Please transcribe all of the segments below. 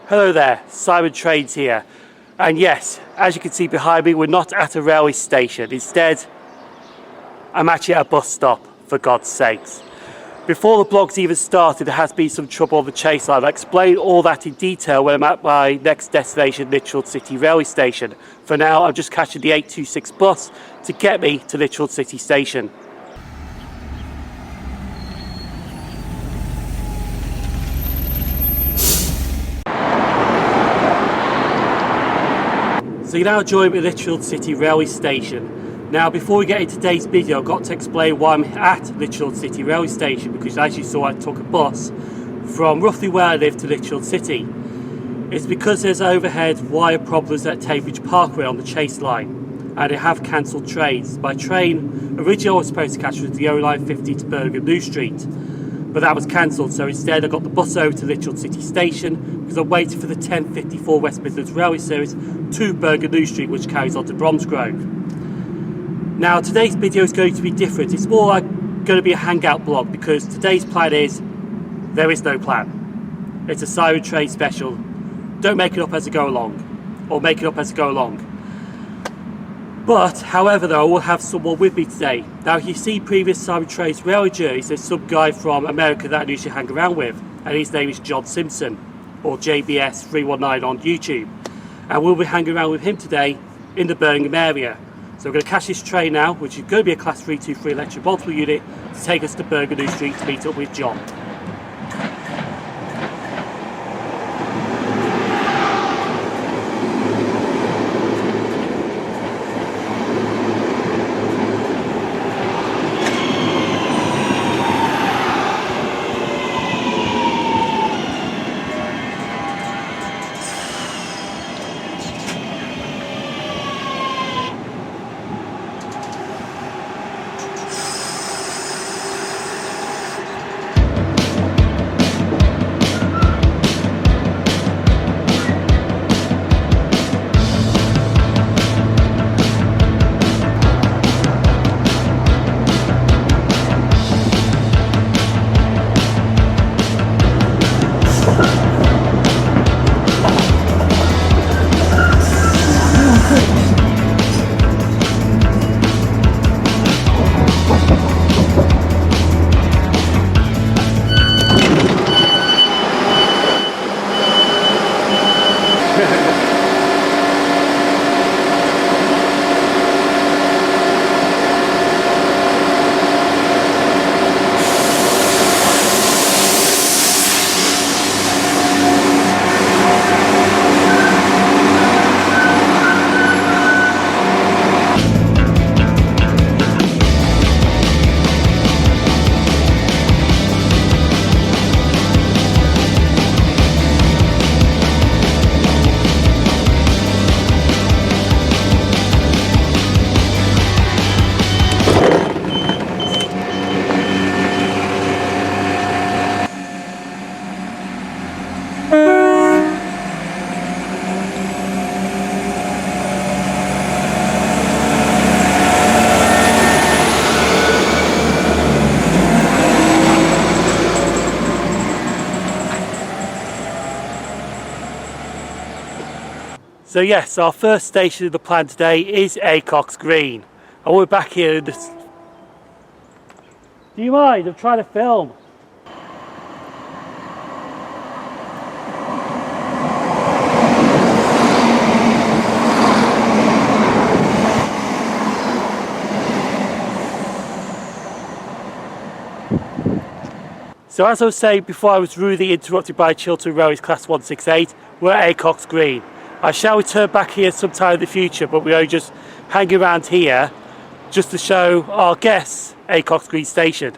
Hello there, SimOnTrains here. And yes, as you can see behind me, we're not at a railway station. Instead, I'm actually at a bus stop, for God's sakes. Before the vlog's even started, there has been some trouble on the chase line. I'll explain all that in detail when I'm at my next destination, Lichfield City Railway Station. For now, I'm just catching the 826 bus to get me to Lichfield City Station. So you're now joined me at Lichfield City Railway Station. Now before we get into today's video, I've got to explain why I'm at Lichfield City Railway Station, because as you saw I took a bus from roughly where I live to Lichfield City. It's because there's overhead wire problems at Cambridge Parkway on the Chase line, and they have cancelled trains. My train originally I was supposed to catch was the 0950 to Bergen New Street, but that was cancelled, so instead I got the bus over to Lichfield City Station because I'm waiting for the 10:54 West Midlands Railway service to Bergen New Street, which carries on to Bromsgrove. Now today's video is going to be different. It's more like going to be a hangout blog, because today's plan is there is no plan. It's a SimOnTrains special. Don't make it up as I go along, or make it up as I go along. But however though, I will have someone with me today. Now if you've seen previous SimOnTrains Railway Journeys, there's some guy from America that I usually hang around with, and his name is John Simpson, or JBS319 on YouTube. And we'll be hanging around with him today in the Birmingham area. So we're going to catch this train now, which is going to be a Class 323 electric multiple unit, to take us to Bergen New Street to meet up with John. So yes, our first station in the plan today is Acocks Green. And we're back here in this... Do you mind? I'm trying to film. So as I was saying before, I was rudely interrupted by Chiltern Railways Class 168. We're at Acocks Green. I shall return back here sometime in the future, but we are just hanging around here just to show our guests Acocks Green Station.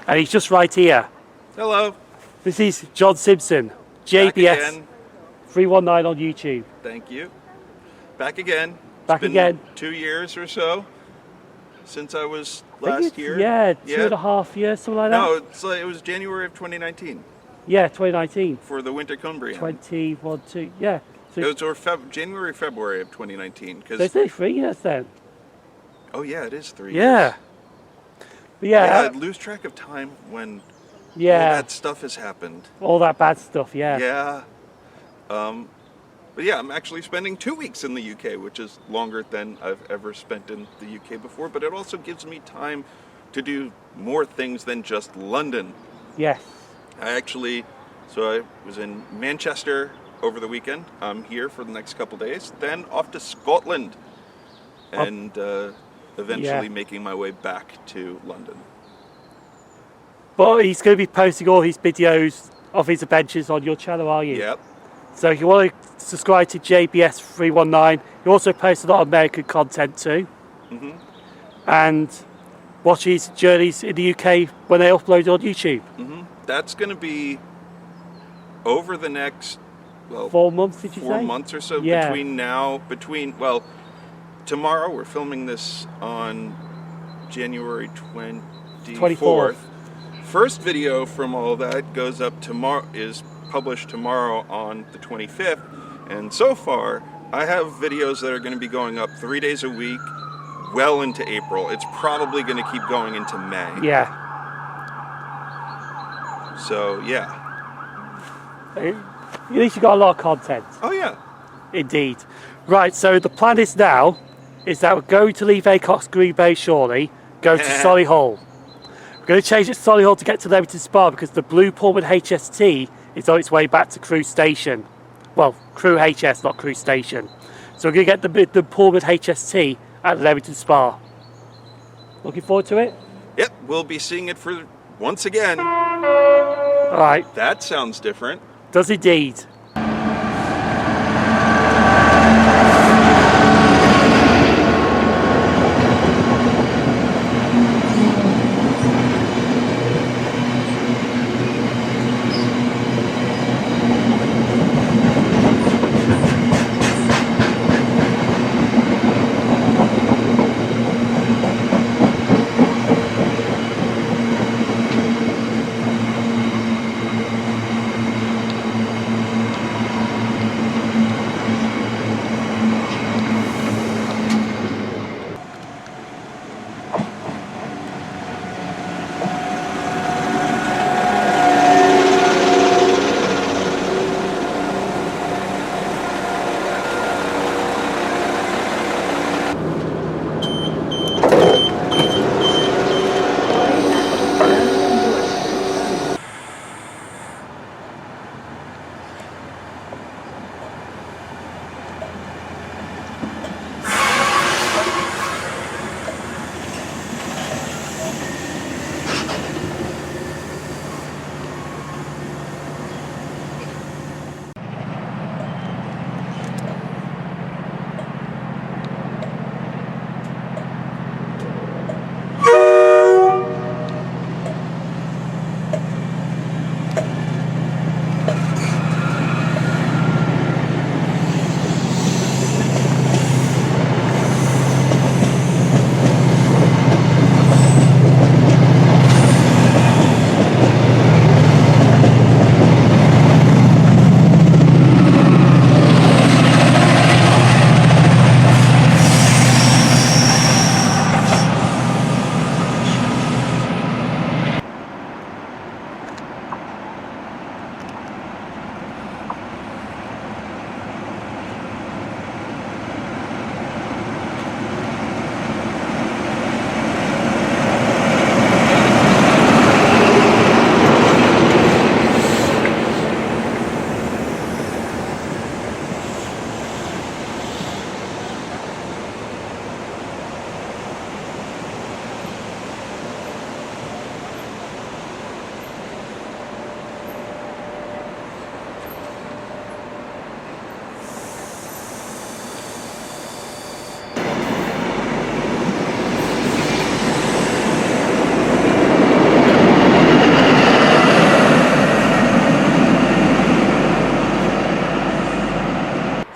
And he's just right here. Hello. This is John Simpson, JBS319 on YouTube. Thank you. Back again. Back again. 2 years or so since I was last here. Yeah, 2.5 years, something like that. No, it was January of 2019. Yeah, 2019. For the Winter Cumbrian. 21, 2, yeah. So it was January, February of 2019. So it's only 3 years then. Oh yeah, it is 3 years. Yeah. But yeah. I lose track of time when Yeah. all that stuff has happened. All that bad stuff, yeah. Yeah. But yeah, I'm actually spending 2 weeks in the UK, which is longer than I've ever spent in the UK before, but it also gives me time to do more things than just London. Yes. So I was in Manchester over the weekend. I'm here for the next couple days, then off to Scotland, and eventually making my way back to London. But he's going to be posting all his videos of his adventures on your channel, are you? Yep. So if you want to subscribe to JBS319, he also posts a lot of American content too. Mm-hmm. And watch his journeys in the UK when they upload on YouTube. Mm-hmm. That's going to be over the next, 4 months, did you say? 4 months or so. Yeah. Tomorrow we're filming this on January 24th. First video from all that goes up tomorrow, is published tomorrow on the 25th, and so far I have videos that are going to be going up 3 days a week well into April. It's probably going to keep going into May. Yeah. So yeah. At least you got a lot of content. Oh yeah. Indeed. Right, so the plan is that we're going to leave Acocks Green Bay shortly, go to Solihull. We're going to change at Solihull to get to Leamington Spa because the Blue Pullman HST is on its way back to Crew Station. Well, Crew HS, not Crew Station. So we're going to get the Pullman HST at Leamington Spa. Looking forward to it? Yep, we'll be seeing it for once again. Alright. That sounds different. Does indeed.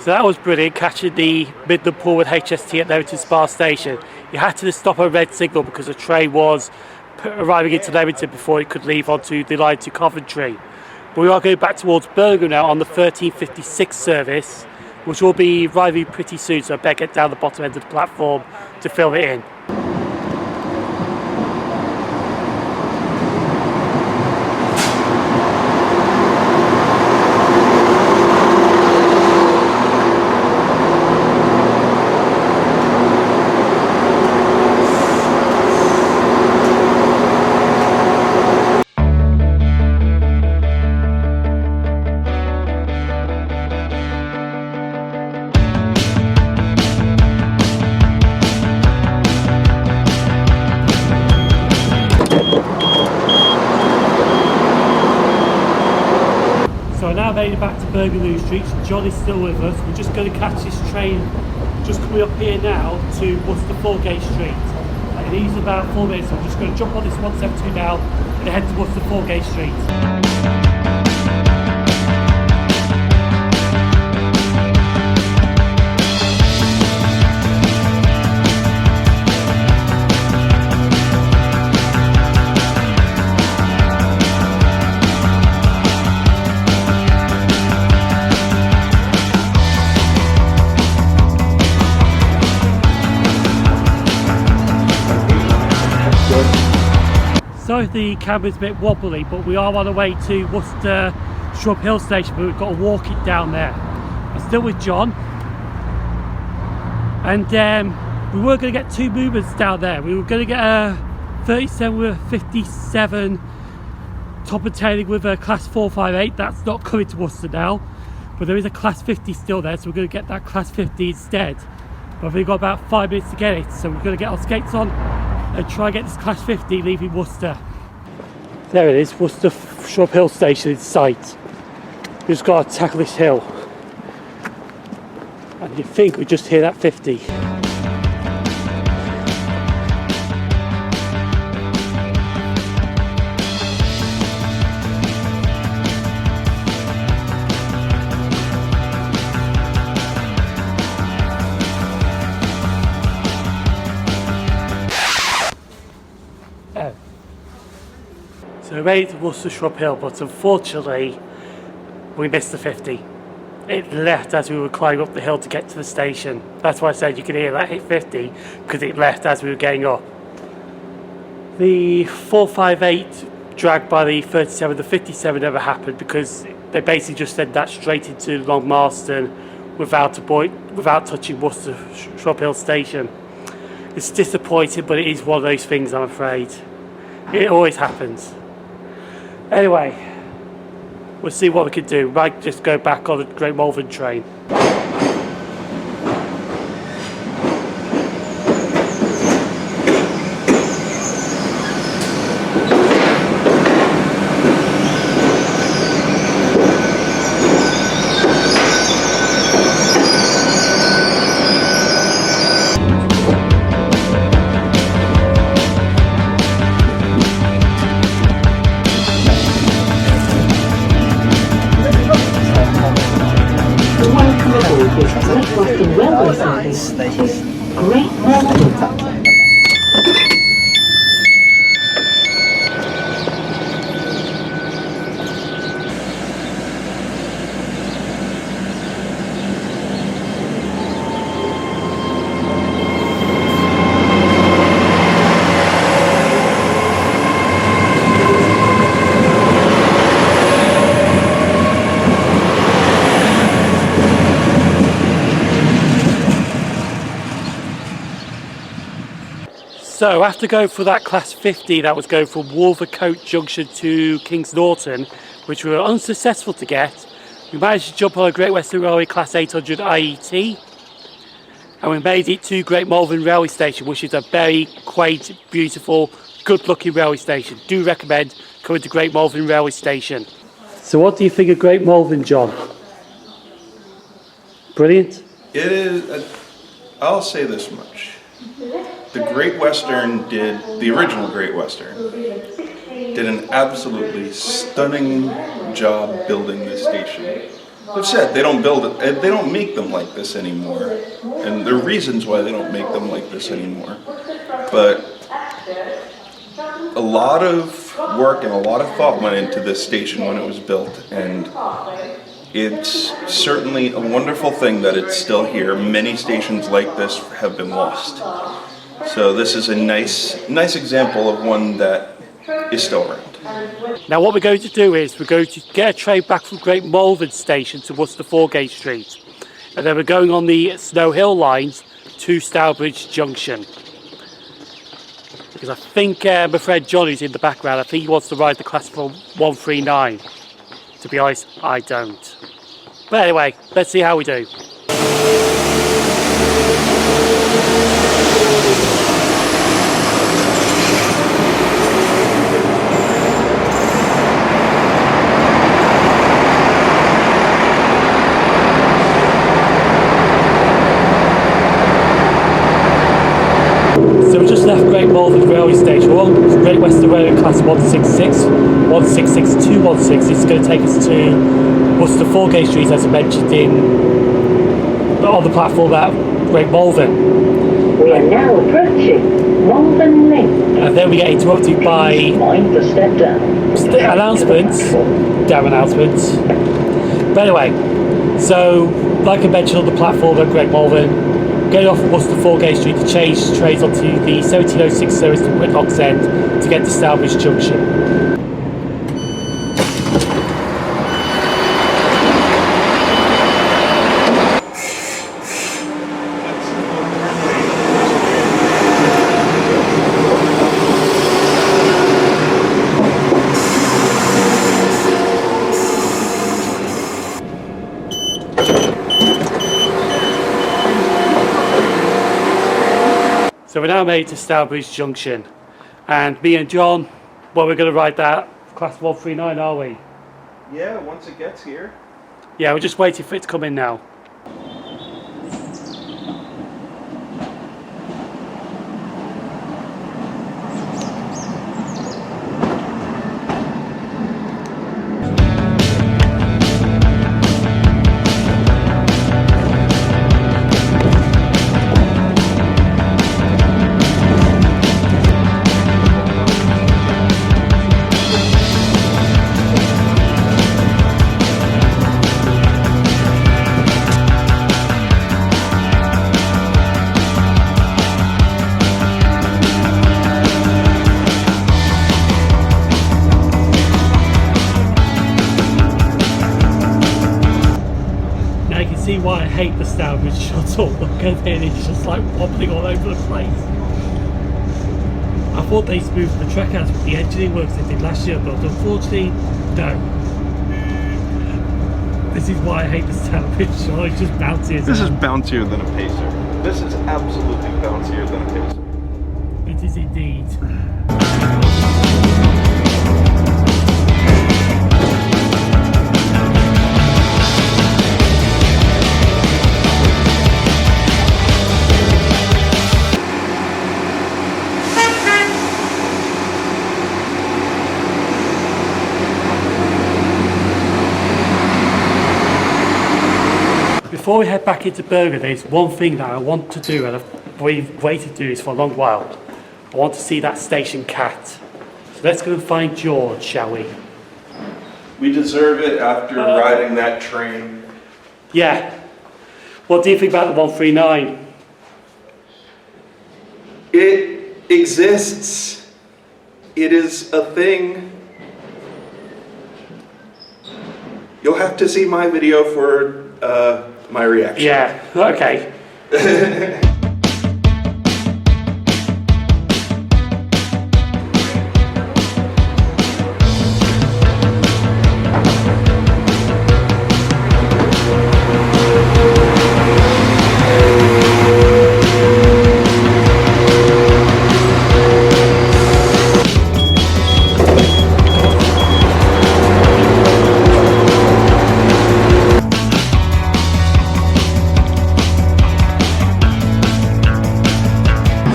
So that was brilliant, catching the Midland Pullman HST at Leamington Spa station. You had to stop a red signal because the train was arriving into Leamington before it could leave onto the line to Coventry. But we are going back towards Birmingham now on the 1356 service, which will be arriving pretty soon, so I better get down the bottom end of the platform to film it in. made it back to Bergaloo Street. John is still with us. We're just going to catch this train just coming up here now to Worcester Foregate Street. And it is about 4 minutes, so I'm just going to jump on this 172 now and head to Worcester Foregate Street. Sorry if the camera's a bit wobbly, but we are on the way to Worcester Shrub Hill Station, but we've got to walk it down there. I'm still with John, and we were going to get two movements down there. We were going to get a 37 with a 57 top and tailing with a class 458. That's not coming to Worcester now, but there is a class 50 still there, so we're going to get that class 50 instead. But we've got about 5 minutes to get it, so we're going to get our skates on and try and get this class 50 leaving Worcester. There it is, Worcester Shrub Hill Station in sight. We've just got to tackle this hill. And you think we just hear that 50. So we made it to Worcester Shrub Hill, but unfortunately we missed the 50. It left as we were climbing up the hill to get to the station. That's why I said you could hear that hit 50, because it left as we were getting up. The 458 dragged by the 37, the 57 never happened because they basically just sent that straight into Long Marston without touching Worcester Shrub Hill Station. It's disappointing, but it is one of those things, I'm afraid. It always happens. Anyway, we'll see what we can do. We might just go back on the Great Malvern train. Great Malvern. So after going for that class 50 that was going from Wolvercote Junction to Kings Norton, which we were unsuccessful to get, we managed to jump on a Great Western Railway class 800 IET, and we made it to Great Malvern Railway Station, which is a very quaint, beautiful, good looking railway station. Do recommend coming to Great Malvern Railway Station. So what do you think of Great Malvern, John? Brilliant? It is, I'll say this much. The Great Western the original Great Western, did an absolutely stunning job building this station. I've said they don't make them like this anymore, and there are reasons why they don't make them like this anymore. But a lot of work and a lot of thought went into this station when it was built, and it's certainly a wonderful thing that it's still here. Many stations like this have been lost. So this is a nice example of one that is still around. Now what we're going to do is we're going to get a train back from Great Malvern Station to Worcester Foregate Street, and then we're going on the Snow Hill lines to Stourbridge Junction. Because I think my friend John, who's in the background, I think he wants to ride the class 139. To be honest, I don't. But anyway, let's see how we do. Great Western Railway class 166, 166, 216. It's going to take us to Worcester Foregate Street, as I mentioned on the platform at Great Malvern. We are now approaching Malvern Link. And then we get interrupted by Mind the step down. announcements. But anyway, so like I mentioned on the platform at Great Malvern, getting off at Worcester Foregate Street to change trains onto the 1706 service to Whitlock's End to get to Stourbridge Junction. So we're now made to Stourbridge Junction, and me and John, well, we're going to ride that class 139, are we? Yeah, once it gets here. Yeah, we're just waiting for it to come in now. See why I hate the Stourbridge shuttle. Look at it, it's just like wobbling all over the place. I thought they smoothed the track out with the engineering works they did last year, but unfortunately, no. This is why I hate the Stourbridge shuttle, it's just bouncy. This is bouncier than a pacer. This is absolutely bouncier than a pacer. It is indeed. Before we head back into Berger, there's one thing that I want to do, and I've waited to do this for a long while. I want to see that station cat. So let's go and find George, shall we? We deserve it after riding that train. Yeah. What do you think about the 139? It exists. It is a thing. You'll have to see my video for my reaction. Yeah, okay.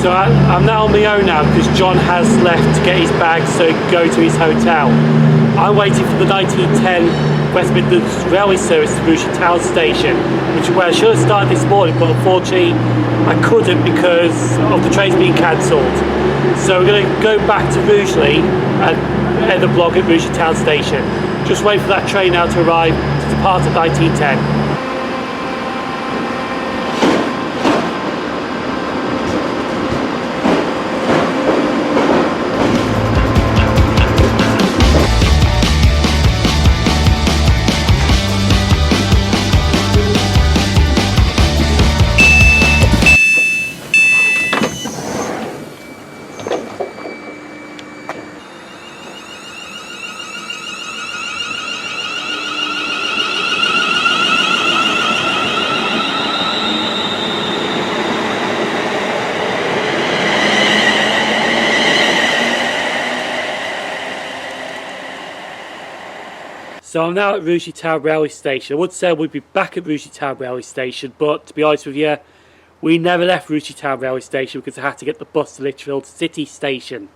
So I'm now on my own now because John has left to get his bags so he can go to his hotel. I'm waiting for the 1910 West Midlands Railway service to Rugeley Town Station, which is where I should have started this morning, but unfortunately I couldn't because of the trains being cancelled. So we're going to go back to Rugeley and end the vlog at Rugeley Town Station. Just wait for that train now to arrive to depart at 1910. So I'm now at Rugeley Town Railway Station. I would say we'd be back at Rugeley Town Railway Station, but to be honest with you, we never left Rugeley Town Railway Station because I had to get the bus to Lichfield City Station.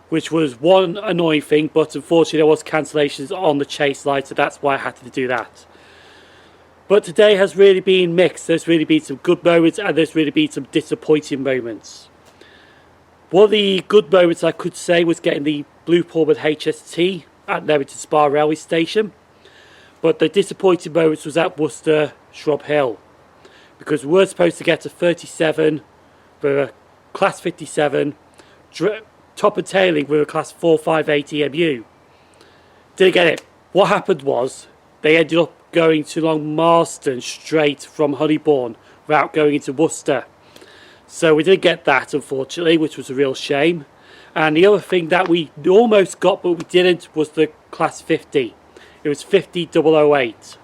which was one annoying thing, but unfortunately there was cancellations on the chase line, so that's why I had to do that. But today has really been mixed. There's really been some good moments and there's really been some disappointing moments. One of the good moments I could say was getting the Blue Pullman HST at Leamington Spa railway station. But the disappointing moments was at Worcester Shrub Hill, because we were supposed to get a 37 with a class 57, top and tailing with a class 458 EMU. Didn't get it. What happened was they ended up going to Long Marston straight from Honeybourne without going into Worcester. So we didn't get that, unfortunately, which was a real shame. And the other thing that we almost got but we didn't was the class 50. It was 50008.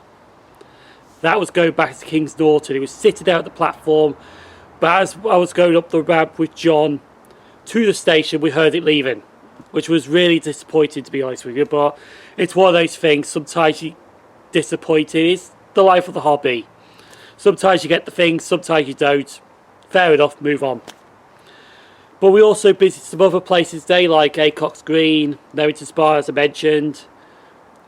That was going back to Kings Norton. It was sitting out at the platform, but as I was going up the ramp with John to the station, we heard it leaving, which was really disappointing, to be honest with you. But it's one of those things. Sometimes you disappointed. It's the life of the hobby. Sometimes you get the things, sometimes you don't. Fair enough, move on. But we also visited some other places today, like Acocks Green, Leamington Spa, as I mentioned.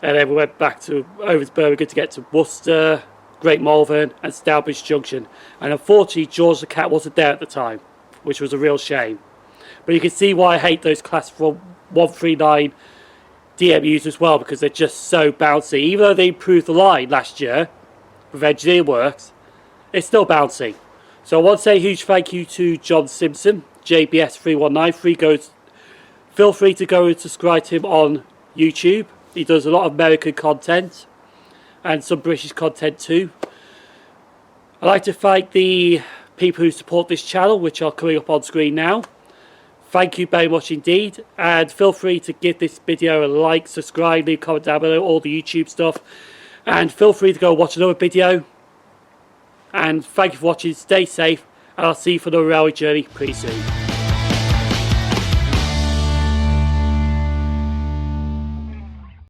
And then we went back to over to Birmingham to get to Worcester, Great Malvern and Stourbridge Junction. And unfortunately George the Cat wasn't there at the time, which was a real shame. But you can see why I hate those class 139 DMUs as well, because they're just so bouncy. Even though they improved the line last year with engineer works, it's still bouncy. So I want to say a huge thank you to John Simpson, JBS319. Feel free to go and subscribe to him on YouTube. He does a lot of American content and some British content too. I'd like to thank the people who support this channel, which are coming up on screen now. Thank you very much indeed, and feel free to give this video a like, subscribe, leave a comment down below, all the YouTube stuff, and feel free to go watch another video. And thank you for watching, stay safe, and I'll see you for another railway journey pretty soon.